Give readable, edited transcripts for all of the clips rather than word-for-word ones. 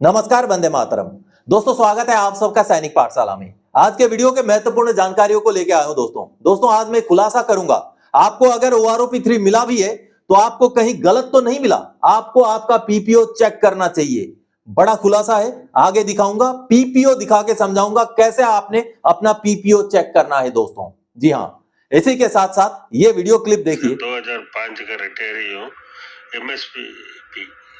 नमस्कार, वंदे मातरम। दोस्तों, स्वागत है आप सबका सैनिक पाठशाला में। आज के वीडियो के महत्वपूर्ण जानकारियों को लेकर आया हूं। दोस्तों आज मैं खुलासा करूंगा, आपको अगर OROP3 मिला भी है तो आपको कहीं गलत तो नहीं मिला, आपको आपका पीपीओ चेक करना चाहिए। बड़ा खुलासा है, आगे दिखाऊंगा, पीपीओ दिखा के समझाऊंगा कैसे आपने अपना पीपीओ चेक करना है। दोस्तों जी हाँ, इसी के साथ साथ ये वीडियो क्लिप देखिए। 2005 का रिटायरी हूँ, MSP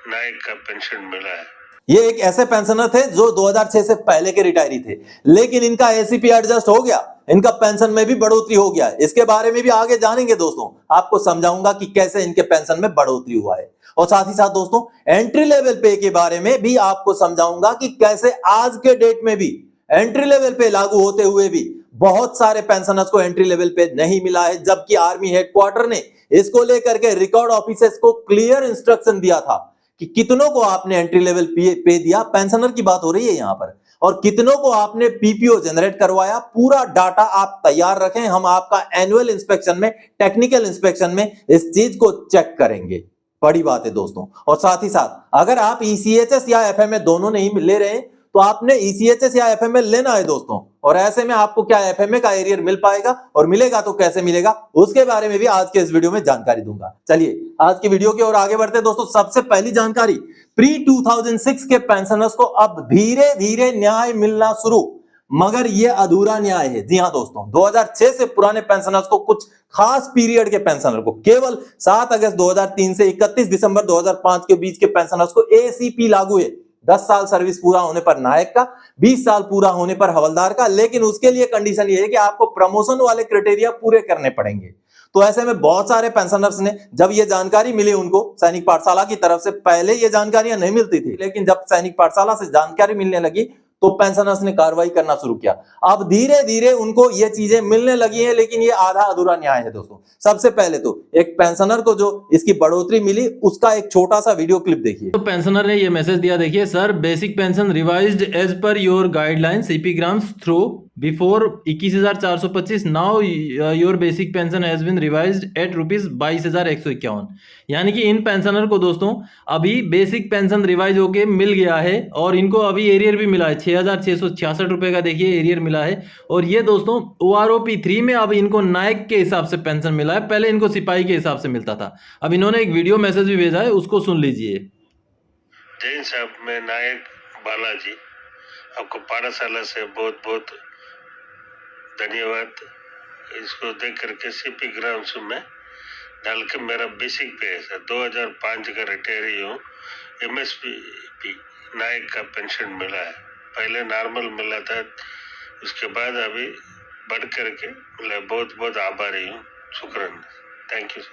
नायक का पेंशन मिला है। ये एक ऐसे पेंशनर थे जो 2006 से पहले के रिटायरी थे, लेकिन इनका एसीपी एडजस्ट हो गया, इनका पेंशन में भी बढ़ोतरी हो गया। इसके बारे में भी आगे जानेंगे दोस्तों, आपको समझाऊंगा कि कैसे इनके पेंशन में बढ़ोतरी हुआ है। और साथ ही साथ दोस्तों एंट्री लेवल पे के बारे में भी आपको समझाऊंगा कि कैसे आज के डेट में भी एंट्री लेवल पे लागू होते हुए भी बहुत सारे पेंशनर्स को एंट्री लेवल पे नहीं मिला है, जबकि आर्मी हेडक्वार्टर ने इसको लेकर के रिकॉर्ड ऑफिसर्स को क्लियर इंस्ट्रक्शन दिया था कि कितनों को आपने एंट्री लेवल पे दिया, पेंशनर की बात हो रही है यहां पर, और कितनों को आपने पीपीओ जनरेट करवाया। पूरा डाटा आप तैयार रखें, हम आपका एनुअल इंस्पेक्शन में, टेक्निकल इंस्पेक्शन में इस चीज को चेक करेंगे। बड़ी बात है दोस्तों। और साथ ही साथ अगर आप ईसीएचएस या एफएमए दोनों नहीं ले रहे हैं तो आपने ईसीएचएस या एफएमए लेना है दोस्तों। और ऐसे में आपको क्या एफएमए का एरियर मिल पाएगा, और मिलेगा तो कैसे मिलेगा, उसके बारे में भी आज के इस वीडियो में जानकारी दूंगा। चलिए आज की वीडियो की ओर आगे बढ़ते हैं दोस्तों। सबसे पहली जानकारी, प्री 2006 के पेंशनर्स को अब धीरे धीरे न्याय मिलना शुरू, मगर यह अधूरा न्याय है। जी हां दोस्तों, 2006 से पुराने पेंशनर्स को, कुछ खास पीरियड के पेंशनर को, केवल 7 अगस्त 2003 से 31 दिसंबर 2005 के बीच के पेंशनर्स को एसीपी लागू है। 10 साल सर्विस पूरा होने पर नायक का, 20 साल पूरा होने पर हवलदार का, लेकिन उसके लिए कंडीशन ये है कि आपको प्रमोशन वाले क्राइटेरिया पूरे करने पड़ेंगे। तो ऐसे में बहुत सारे पेंशनर्स ने, जब ये जानकारी मिली उनको सैनिक पाठशाला की तरफ से, पहले ये जानकारियां नहीं मिलती थी, लेकिन जब सैनिक पाठशाला से जानकारी मिलने लगी तो पेंशनर्स ने कार्रवाई करना शुरू किया। अब धीरे धीरे उनको ये चीजें मिलने लगी हैं, लेकिन ये आधा अधूरा न्याय है दोस्तों। सबसे पहले तो एक पेंशनर को जो इसकी बढ़ोतरी मिली उसका एक छोटा सा वीडियो क्लिप देखिए। तो पेंशनर ने ये मैसेज दिया, देखिए, sir basic pension revised as per your guideline CP grams through before 21,425, now your basic pension has been revised at ₹22,151। यानी कि इन पेंशनर को दोस्तों अभी बेसिक पेंशन रिवाइज होके मिल गया है, और इनको अभी एरियर भी मिला है, 6,666 रुपए का देखिए एरियर मिला है। और ये दोस्तों OROP3 में अब इनको नायक के हिसाब से पेंशन मिला है, पहले इनको सिपाही के हिसाब से मिलता था। अब इन्होंने एक वीडियो मैसेज भी भेजा है, उसको सुन लीजिए। जैन साहब, मैं नायक बालाजी, आपको पाठशाला से बहुत बहुत धन्यवाद। इसको देख करके सीपी ग्राम्स में डाल के मेरा बेसिक पे है 2005 का रिटायरी हूँ, MSP नायक का पेंशन मिला है। पहले नॉर्मल मिला था, उसके बाद अभी बढ़ करके मिला। बहुत बहुत आभारी हूँ, शुक्रान, थैंक यू।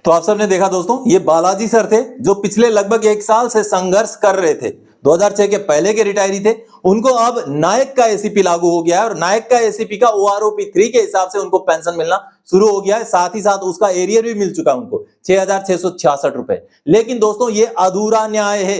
तो आप सबने देखा दोस्तों, ये बालाजी सर थे जो पिछले लगभग 1 साल से संघर्ष कर रहे थे। 2006 के पहले के रिटायरी थे, उनको अब नायक का एसीपी लागू हो गया है, और नायक का एसीपी का OROP3 के हिसाब से उनको पेंशन मिलना शुरू हो गया है। साथ ही साथ उसका एरियर भी मिल चुका है उनको, 6,666 रुपए। लेकिन दोस्तों ये अधूरा न्याय है,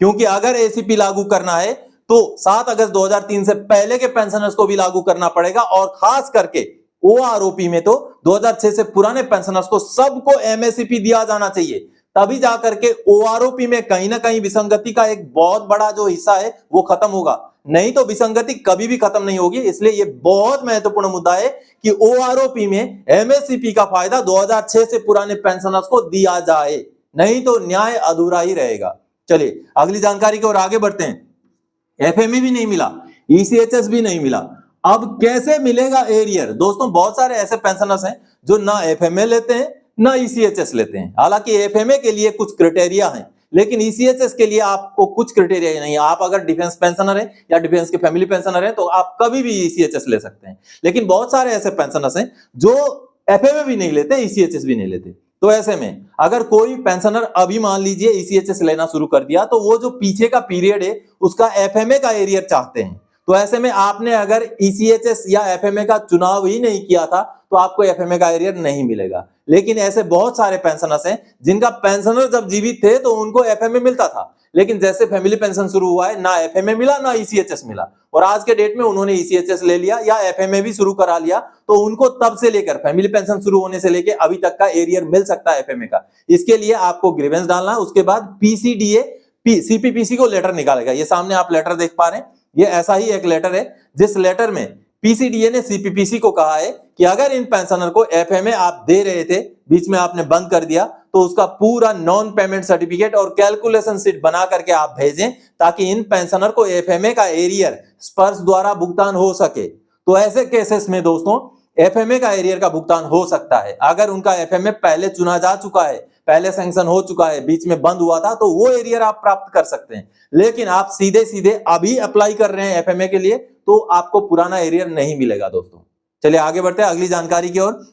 क्योंकि अगर एसीपी लागू करना है तो 7 अगस्त 2003 से पहले के पेंशनर्स को भी लागू करना पड़ेगा, और खास करके OROP में तो 2006 से पुराने पेंशनर्स को सबको MSCP दिया जाना चाहिए, तभी जाकर के OROP में कहीं ना कहीं विसंगति का एक बहुत बड़ा जो हिस्सा है वो खत्म होगा। नहीं तो विसंगति कभी भी खत्म नहीं होगी। इसलिए ये बहुत महत्वपूर्ण मुद्दा है कि OROP में MSCP का फायदा 2006 से पुराने पेंशनर्स को दिया जाए, नहीं तो न्याय अधूरा ही रहेगा। चलिए अगली जानकारी की ओर आगे बढ़ते हैं। एफएमए भी नहीं मिला, ईसीएचएस भी नहीं मिला, अब कैसे मिलेगा एरियर? दोस्तों बहुत सारे ऐसे पेंशनर्स हैं जो ना एफएमए लेते हैं ना ईसीएचएस लेते हैं। हालांकि एफएमए के लिए कुछ क्राइटेरिया हैं, लेकिन ईसीएचएस के लिए आपको कुछ क्राइटेरिया नहीं है। आप अगर डिफेंस पेंशनर हैं या डिफेंस के फैमिली पेंशनर हैं तो आप कभी भी ईसीएचएस ले सकते हैं। लेकिन बहुत सारे ऐसे पेंशनर्स हैं जो एफएमए भी नहीं लेते, ईसीएचएस भी नहीं लेते। तो ऐसे में अगर कोई पेंशनर अभी मान लीजिए ईसीएचएस लेना शुरू कर दिया, तो वो जो पीछे का पीरियड है उसका एफएमए का एरियर चाहते हैं। तो ऐसे में आपने अगर ईसीएचएस या एफएमए का चुनाव ही नहीं किया था तो आपको एफएमए का एरियर नहीं मिलेगा। लेकिन ऐसे बहुत सारे पेंशनर्स हैं जिनका पेंशनर जब जीवित थे तो उनको एफएमए मिलता था, लेकिन जैसे फैमिली पेंशन शुरू हुआ है ना एफएमए मिला ना ईसीएचएस मिला, और आज के डेट में उन्होंने ईसीएचएस ले लिया या एफएमए भी शुरू करा लिया, तो उनको तब से लेकर फैमिली पेंशन शुरू होने से लेकर अभी तक का एरियर मिल सकता है एफएमए का। इसके लिए आपको ग्रीवेंस डालना है, उसके बाद पीसीडीए सीपीपीसी को लेटर निकालेगा। ये सामने आप लेटर देख पा रहे हैं, ये ऐसा ही एक लेटर है जिस लेटर में पीसीडीए ने सीपीपीसी को कहा है कि अगर इन पेंशनर को एफएमए आप दे रहे थे, बीच में आपने बंद कर दिया, तो उसका पूरा नॉन पेमेंट सर्टिफिकेट और कैलकुलेशन शीट बना करके आप भेजें ताकि इन पेंशनर को एफएमए का एरियर स्पर्श द्वारा भुगतान हो सके। तो ऐसे केसेस में दोस्तों एफएमए का एरियर का भुगतान हो सकता है। अगर उनका एफएमए पहले चुना जा चुका है, पहले सैंक्शन हो चुका है, बीच में बंद हुआ था, तो वो एरियर आप प्राप्त कर सकते हैं। लेकिन आप सीधे सीधे अभी अप्लाई कर रहे हैं एफएमए के लिए, तो आपको पुराना एरियर नहीं मिलेगा दोस्तों। चलिए आगे बढ़ते हैं अगली जानकारी की ओर।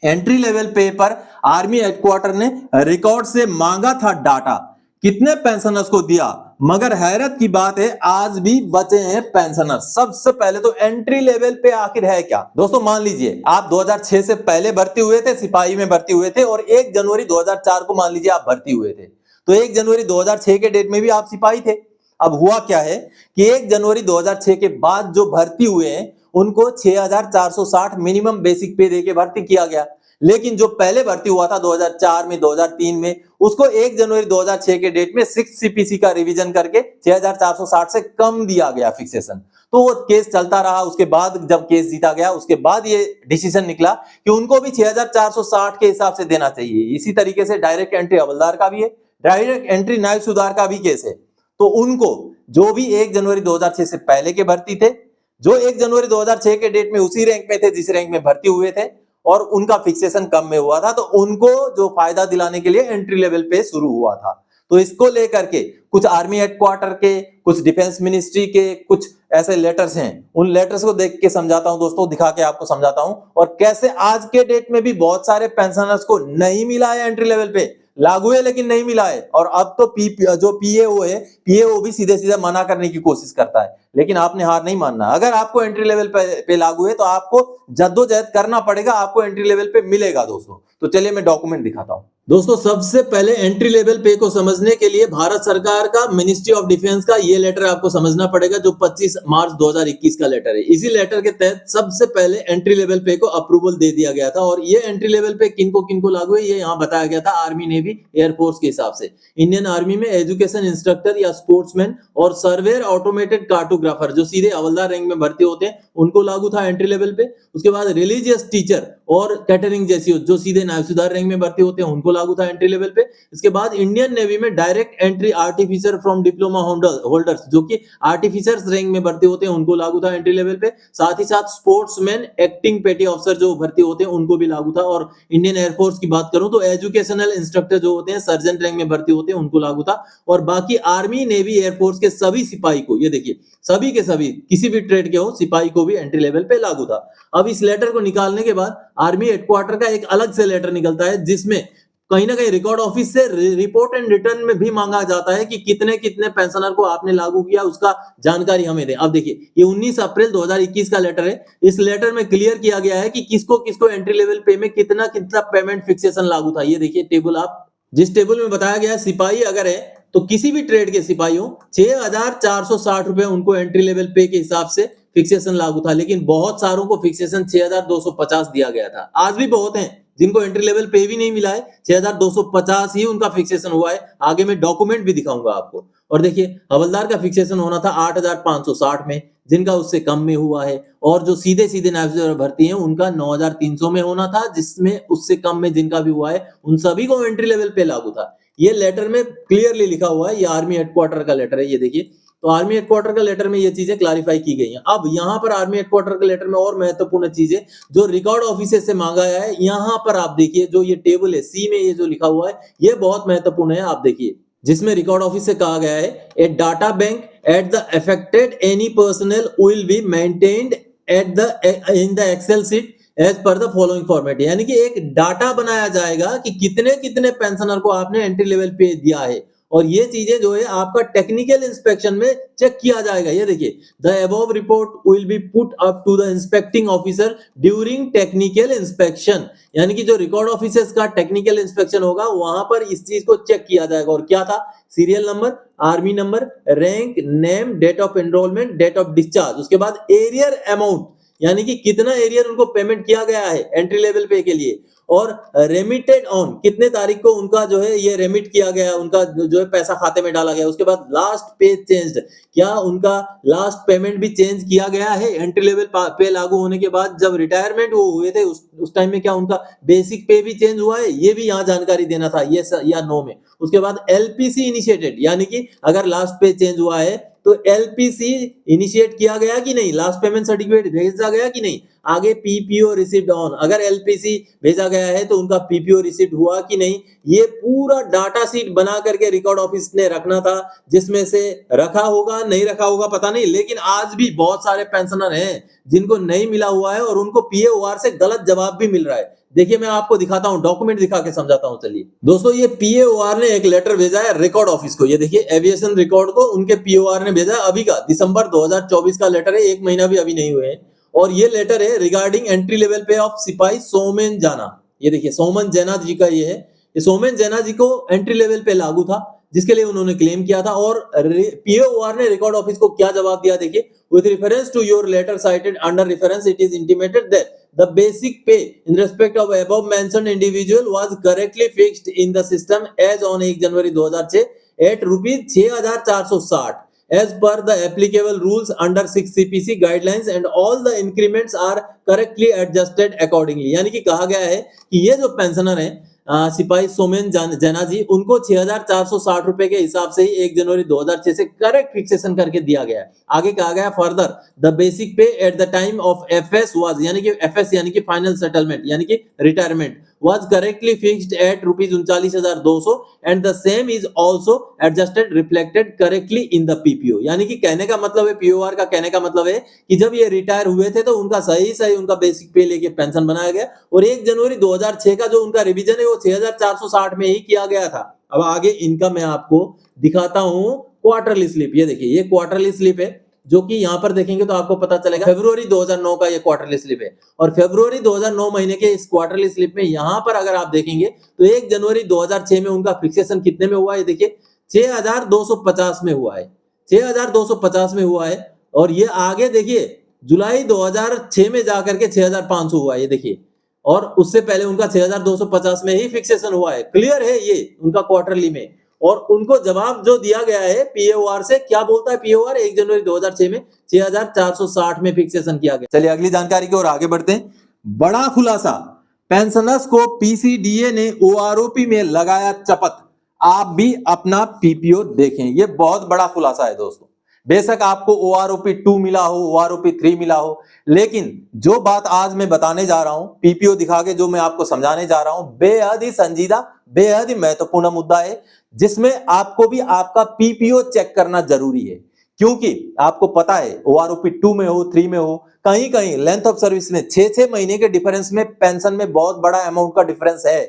एंट्री लेवल पे पर आर्मी हेडक्वार्टर ने रिकॉर्ड से मांगा था डाटा, कितने पेंशनर्स को दिया, मगर हैरत की बात है आज भी बचे हैं पेंशनर्स। सबसे पहले तो एंट्री लेवल पे आखिर है क्या दोस्तों। मान लीजिए आप 2006 से पहले भर्ती हुए थे, सिपाही में भर्ती हुए थे, और 1 जनवरी 2004 को मान लीजिए आप भर्ती हुए थे, तो 1 जनवरी 2006 के डेट में भी आप सिपाही थे। अब हुआ क्या है कि 1 जनवरी 2006 के बाद जो भर्ती हुए हैं उनको 6460 मिनिमम बेसिक पे देके भर्ती किया गया। लेकिन जो पहले भर्ती हुआ था 2004 में, 2003 में, उसको 1 जनवरी 2006 के डेट में 6 सीपीसी का रिवीजन करके 6460 से कम दिया गया फिक्सेशन। तो वो केस चलता रहा। उसके बाद जब केस जीता गया, उसके बाद ये डिसीजन निकला कि उनको भी 6460 के हिसाब से देना चाहिए। इसी तरीके से डायरेक्ट एंट्री हवलदार का भी है, डायरेक्ट एंट्री नायब सुधार का भी केस है। तो उनको जो भी 1 जनवरी 2006 से पहले के भर्ती थे, जो 1 जनवरी 2006 के डेट में उसी रैंक में थे जिस रैंक में भर्ती हुए थे, और उनका फिक्सेशन कम में हुआ था, तो उनको जो फायदा दिलाने के लिए एंट्री लेवल पे शुरू हुआ था। तो इसको लेकर के कुछ आर्मी हेडक्वार्टर के, कुछ डिफेंस मिनिस्ट्री के कुछ ऐसे लेटर्स हैं। उन लेटर्स को देख के समझाता हूं दोस्तों, दिखा के आपको समझाता हूं, और कैसे आज के डेट में भी बहुत सारे पेंशनर्स को नहीं मिला है एंट्री लेवल पे, लागू है लेकिन नहीं मिला है। और अब तो जो पीएओ है, पीएओ भी सीधे सीधे मना करने की कोशिश करता है, लेकिन आपने हार नहीं मानना। अगर आपको एंट्री लेवल पे लागू है तो आपको जद्दोजहद करना पड़ेगा, आपको एंट्री लेवल पे मिलेगा दोस्तों। तो चलिए मैं डॉक्यूमेंट दिखाता हूं दोस्तों। सबसे पहले एंट्री लेवल पे को समझने के लिए भारत सरकार का मिनिस्ट्री ऑफ डिफेंस का ये लेटर आपको समझना पड़ेगा, जो 25 मार्च 2021 का लेटर है। इसी लेटर के तहत सबसे पहले एंट्री लेवल पे को अप्रूवल दे दिया गया था, और ये एंट्री लेवल पे किनको लागू है ये यहाँ बताया गया था आर्मी, नेवी, एयरफोर्स के हिसाब से। इंडियन आर्मी में एजुकेशन इंस्ट्रक्टर या स्पोर्ट्समैन और सर्वेयर ऑटोमेटेड कार्टोग्राफर जो सीधे हवलदार रैंक में भर्ती होते हैं उनको लागू था एंट्री लेवल पे। उसके बाद रिलीजियस टीचर और कैटरिंग जैसी जो सीधे नायब सुधार रैंक में भर्ती होते हैं उनको लागू था एंट्री लेवल पे। इसके बाद इंडियन नेवी में direct entry artificer from diploma holders जो कि आर्टिफिशियर्स रैंक में भर्ती होते हैं उनको लागू था एंट्री लेवल पे। साथ ही साथ स्पोर्ट्समैन, एक्टिंग पेटी ऑफिसर जो भर्ती होते हैं उनको भी लागू था। और इंडियन एयरफोर्स की बात करूं तो एजुकेशनल इंस्ट्रक्टर जो होते हैं सर्जेंट रैंक में भर्ती होते हैं उनको लागू था। और बाकी आर्मी, नेवी, एयरफोर्स के सभी सिपाही को, ये देखिए सभी के सभी किसी भी ट्रेड के हो सिपाही को भी एंट्री लेवल पे लागू था। अब इस लेटर को निकालने के बाद आर्मी हेडक्वार्टर का एक अलग से लेटर निकलता है जिसमें कहीं ना कहीं रिकॉर्ड ऑफिस से रिपोर्ट एंड रिटर्न में भी मांगा जाता है कि कितने कितने पेंशनर को आपने लागू किया, उसका जानकारी हमें दे। अब देखिए ये 19 अप्रैल 2021 का लेटर है। इस लेटर में क्लियर किया गया है कि किसको किसको एंट्री लेवल पे में कितना कितना पेमेंट फिक्सेशन लागू था। ये देखिए टेबल, आप जिस टेबल में बताया गया है सिपाही अगर है तो किसी भी ट्रेड के सिपाही हो 6460 रुपए उनको एंट्री लेवल पे के हिसाब से फिक्सेशन लागू था। लेकिन बहुत सारों को फिक्सेशन 6250 दिया गया था। आज भी बहुत हैं जिनको एंट्री लेवल पे भी नहीं मिला है, 6250 ही उनका फिक्सेशन हुआ है। आगे मैं डॉक्यूमेंट भी दिखाऊंगा आपको। और देखिए हवलदार का फिक्सेशन होना था 8560 में, जिनका उससे कम में हुआ है। और जो सीधे सीधे नायब भर्ती हैं उनका 9300 में होना था, जिसमें उससे कम में जिनका भी हुआ है उन सभी को एंट्री लेवल पे लागू था। ये लेटर में क्लियरली लिखा हुआ है, ये आर्मी हेडक्वार्टर का लेटर है। ये देखिए, तो आर्मी हेडक्वार्टर का लेटर में ये चीजें क्लैरिफाई की गई हैं। अब यहाँ पर आर्मी हेडक्वार्टर के लेटर में और महत्वपूर्ण चीजें जो रिकॉर्ड ऑफिस से मांगा गया है, यहाँ पर आप देखिए जो ये टेबल है सी में ये जो लिखा हुआ है ये बहुत महत्वपूर्ण है। आप देखिए जिसमें रिकॉर्ड ऑफिस से कहा गया है a data bank at the affected any personal will be maintained at the in the excel sheet as per the following format. यानी कि एक डाटा बनाया जाएगा कि कितने कितने पेंशनर को आपने एंट्री लेवल पे दिया है, और ये चीजें जो है आपका टेक्निकल इंस्पेक्शन में चेक किया जाएगा। ये देखिए the above report will be put up to the inspecting officer during technical inspection. यानी कि जो रिकॉर्ड ऑफिसर्स का टेक्निकल इंस्पेक्शन होगा वहां पर इस चीज को चेक किया जाएगा। और क्या था, serial number, army number, rank, name, date of enrolment, date of discharge, उसके बाद एरियर अमाउंट, यानी कि कितना एरियर उनको पेमेंट किया गया है एंट्री लेवल पे के लिए, और रेमिटेड ऑन कितने तारीख को उनका जो है ये रेमिट किया गया, उनका जो है पैसा खाते में डाला गया। उसके बाद लास्ट पे चेंज्ड, क्या उनका लास्ट पेमेंट भी चेंज किया गया है एंट्री लेवल पे लागू होने के बाद, जब रिटायरमेंट वो हुए थे उस टाइम में क्या उनका बेसिक पे भी चेंज हुआ है, ये भी यहाँ जानकारी देना था, ये या नो में। उसके बाद एलपीसी इनिशिएटेड, यानी कि अगर लास्ट पे चेंज हुआ है तो एलपीसी इनिशिएट किया गया कि नहीं, लास्ट पेमेंट सर्टिफिकेट भेजा गया कि नहीं। आगे पीपीओ रिसीव्ड ऑन, अगर एलपीसी भेजा गया है तो उनका पीपीओ रिसीव्ड हुआ कि नहीं। ये पूरा डाटा शीट बना करके रिकॉर्ड ऑफिस ने रखना था, जिसमें से रखा होगा नहीं रखा होगा पता नहीं, लेकिन आज भी बहुत सारे पेंशनर हैं जिनको नहीं मिला हुआ है और उनको पीएओआर से गलत जवाब भी मिल रहा है। देखिए मैं आपको दिखाता हूं, डॉक्यूमेंट दिखा के समझाता हूं। चलिए दोस्तों, ये पीएओआर ने एक लेटर भेजा है रिकॉर्ड ऑफिस को, ये देखिए एविएशन रिकॉर्ड को उनके पीओआर ने भेजा है, अभी का दिसंबर 2024 का लेटर है, 1 महीना भी अभी नहीं हुए हैं। और ये लेटर है रिगार्डिंग एंट्री लेवल पे ऑफ सिपाही सोमेन जाना। ये देखिए सोमन जैना जी का ये है, ये सोमेन जैना जी को एंट्री लेवल पे लागू था, जिसके लिए उन्होंने क्लेम किया था। और पीओआर ने रिकॉर्ड ऑफिस को क्या जवाब दिया देखिए, with reference to your letter cited under reference, it is intimated that the basic pay in respect of above mentioned individual was correctly fixed in the system as on 1 January 2006 at rupees 6460 as per the applicable rules under 6 CPC guidelines and all the increments are correctly adjusted accordingly। यानी कि कहा गया है कि ये जो pensioner है सिपाही सोमेन जैना जी, उनको 6460 रुपए के हिसाब से ही 1 जनवरी 2006 से करेक्ट फिक्सेशन करके दिया गया है। आगे कहा गया फर्दर द बेसिक पे at the time of FS was, यानी कि एफएस यानी कि फाइनल सेटलमेंट यानी कि retirement, was correctly fixed at rupees 39,200 and the same is also adjusted reflected correctly in the PPO। यानी कि कहने का मतलब है, पीओआर का कहने का मतलब है कि जब ये रिटायर हुए थे तो उनका सही उनका बेसिक पे लेके पेंशन बनाया गया, और 1 जनवरी 2006 का जो उनका रिवीजन है वो 6460 में ही किया गया था। अब आगे इनका मैं आपको दिखाता हूं क्वार्टरली स्लिप। ये देखिए ये क्वार्टरली स्लिप है, जो कि यहां पर देखेंगे तो आपको पता चलेगा फरवरी 2009 का ये क्वार्टरली स्लिप है। और फरवरी 2009 महीने के इस क्वार्टरली स्लिप में यहां पर अगर आप देखेंगे तो 1 जनवरी 2006 में उनका फिक्सेशन कितने में हुआ है, देखिए 6250 में हुआ है, 6250 में हुआ है। और ये आगे देखिए जुलाई 2006 में जाकर के 6500 हुआ है, ये देखिए, और उससे पहले उनका 6250 में ही फिक्सेशन हुआ है। क्लियर है ये उनका क्वार्टरली में। और उनको जवाब जो दिया गया है पीओआर से, क्या बोलता है पीओआर, 1 जनवरी 2006 में 6460 में फिक्सेशन किया गया। चलिए अगली जानकारी की ओर आगे बढ़ते हैं। बड़ा खुलासा, पेंशनर्स को पीसीडीए ने ओआरओपी में लगाया चपत, आप भी अपना पीपीओ देखें। ये बहुत बड़ा खुलासा है दोस्तों। बेशक आपको ओआरओपी 2 मिला हो, ओआरओपी 3 मिला हो, लेकिन जो बात आज मैं बताने जा रहा हूं, पीपीओ दिखा के जो मैं आपको समझाने जा रहा हूं, बेहद ही संजीदा, बेहद ही महत्वपूर्ण मुद्दा है, जिसमें आपको भी आपका पीपीओ चेक करना जरूरी है। क्योंकि आपको पता है ओआरओपी 2 में हो, 3 में हो, कहीं कहीं लेंथ ऑफ सर्विस में 6-6 महीने के डिफरेंस में पेंशन में बहुत बड़ा अमाउंट का डिफरेंस है।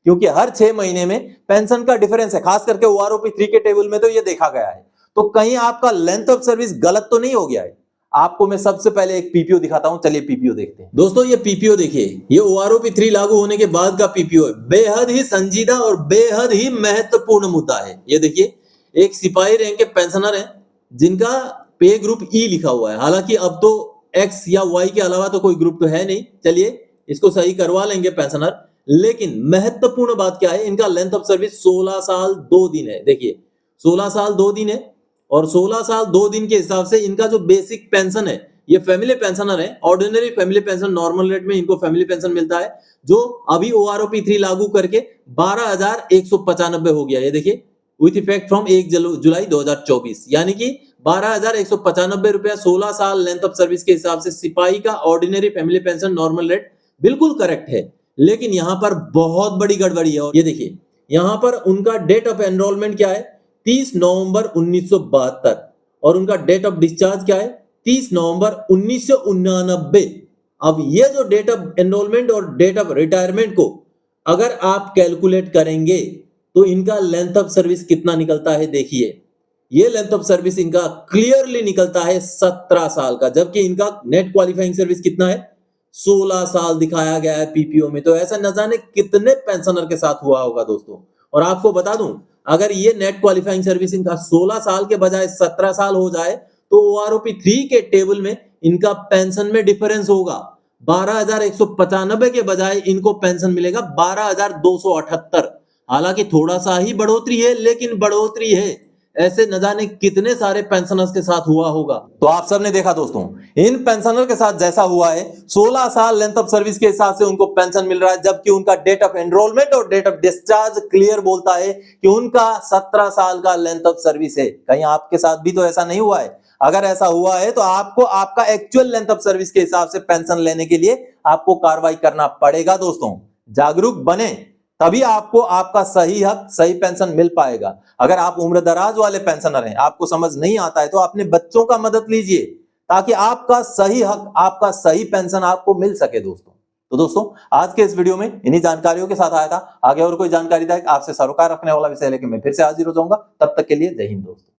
क्योंकि हर 6 महीने में पेंशन का डिफरेंस है, खास करके ओआरओपी 3 के टेबल में तो ये देखा गया है। तो कहीं आपका लेंथ ऑफ सर्विस गलत तो नहीं हो गया है। आपको मैं सबसे पहले एक पीपीओ दिखाता हूं, चलिए पीपीओ देखते हैं। दोस्तों ये पीपीओ देखिए, ये ओआरओपी 3 लागू होने के बाद का पीपीओ है। बेहद ही संजीदा और बेहद ही महत्वपूर्ण मुद्दा है। ये देखिए एक सिपाही रैंक के पेंशनर हैं जिनका पे ग्रुप ई लिखा हुआ है। हालांकि अब तो एक्स या वाई के अलावा तो कोई ग्रुप तो है नहीं, चलिए इसको सही करवा लेंगे पेंशनर। लेकिन महत्वपूर्ण बात क्या है, इनका लेंथ ऑफ सर्विस 16 साल 2 दिन है। देखिए 16 साल 2 दिन है, और 16 साल 2 दिन के हिसाब से इनका जो बेसिक पेंशन है, ये फैमिली पेंशनर है, ordinary family pension, normal rate में इनको फैमिली पेंशन मिलता है, जो अभी ओआरओपी 3 लागू करके 12,195 हो गया। ये देखिए विथ इफेक्ट फ्रॉम 1 जुलाई 2024, यानी कि 12,195 रुपया 16 साल लेंथ ऑफ सर्विस के हिसाब से सिपाही का ordinary family pension normal rate बिल्कुल करेक्ट है। लेकिन यहां पर बहुत बड़ी गड़बड़ी है। और ये देखिए यहां पर उनका डेट ऑफ एनरोलमेंट क्या है, 30 नवंबर 1972, और उनका डेट ऑफ डिस्चार्ज क्या है, 30 नवंबर 1989। अब ये जो डेट ऑफ एनरोलमेंट और डेट ऑफ रिटायरमेंट को अगर आप कैलकुलेट करेंगे तो इनका लेंथ ऑफ सर्विस कितना निकलता है, देखिए ये लेंथ ऑफ सर्विस इनका क्लियरली निकलता है 17 साल का, जबकि इनका नेट क्वालिफाइंग सर्विस कितना है, 16 साल दिखाया गया है पीपीओ में। तो ऐसा न जाने कितने पेंशनर के साथ हुआ होगा दोस्तों। और आपको बता दूं, अगर ये नेट क्वालिफाइंग सर्विस इनका 16 साल के बजाय 17 साल हो जाए तो ओआरओपी 3 के टेबल में इनका पेंशन में डिफरेंस होगा। 12,195 के बजाय इनको पेंशन मिलेगा 12,278। हालांकि थोड़ा सा ही बढ़ोतरी है, लेकिन बढ़ोतरी है। ऐसे न जाने कितने सारे पेंशनर्स के साथ हुआ होगा। तो आप सबने देखा दोस्तों, इन पेंशनर के साथ जैसा हुआ है, 16 साल लेंथ ऑफ सर्विस के हिसाब से उनको पेंशन मिल रहा है, जबकि उनका डेट ऑफ एनरोलमेंट और डेट ऑफ डिस्चार्ज क्लियर बोलता है कि उनका 17 साल का लेंथ ऑफ सर्विस है। कहीं आपके साथ भी तो ऐसा नहीं हुआ है? अगर ऐसा हुआ है तो आपको आपका एक्चुअल लेंथ ऑफ सर्विस के हिसाब से पेंशन लेने के लिए आपको कार्रवाई करना पड़ेगा। दोस्तों, जागरूक बने, तभी आपको आपका सही हक, सही पेंशन मिल पाएगा। अगर आप उम्र दराज वाले पेंशनर हैं, आपको समझ नहीं आता है, तो अपने बच्चों का मदद लीजिए ताकि आपका सही हक, आपका सही पेंशन आपको मिल सके। तो दोस्तों, आज के इस वीडियो में इन्हीं जानकारियों के साथ आया था। आगे और कोई जानकारी था आपसे सरोकार रखने वाला विषय लेकर मैं फिर से हाजिर हो जाऊंगा। तब तक के लिए जय हिंद दोस्तों।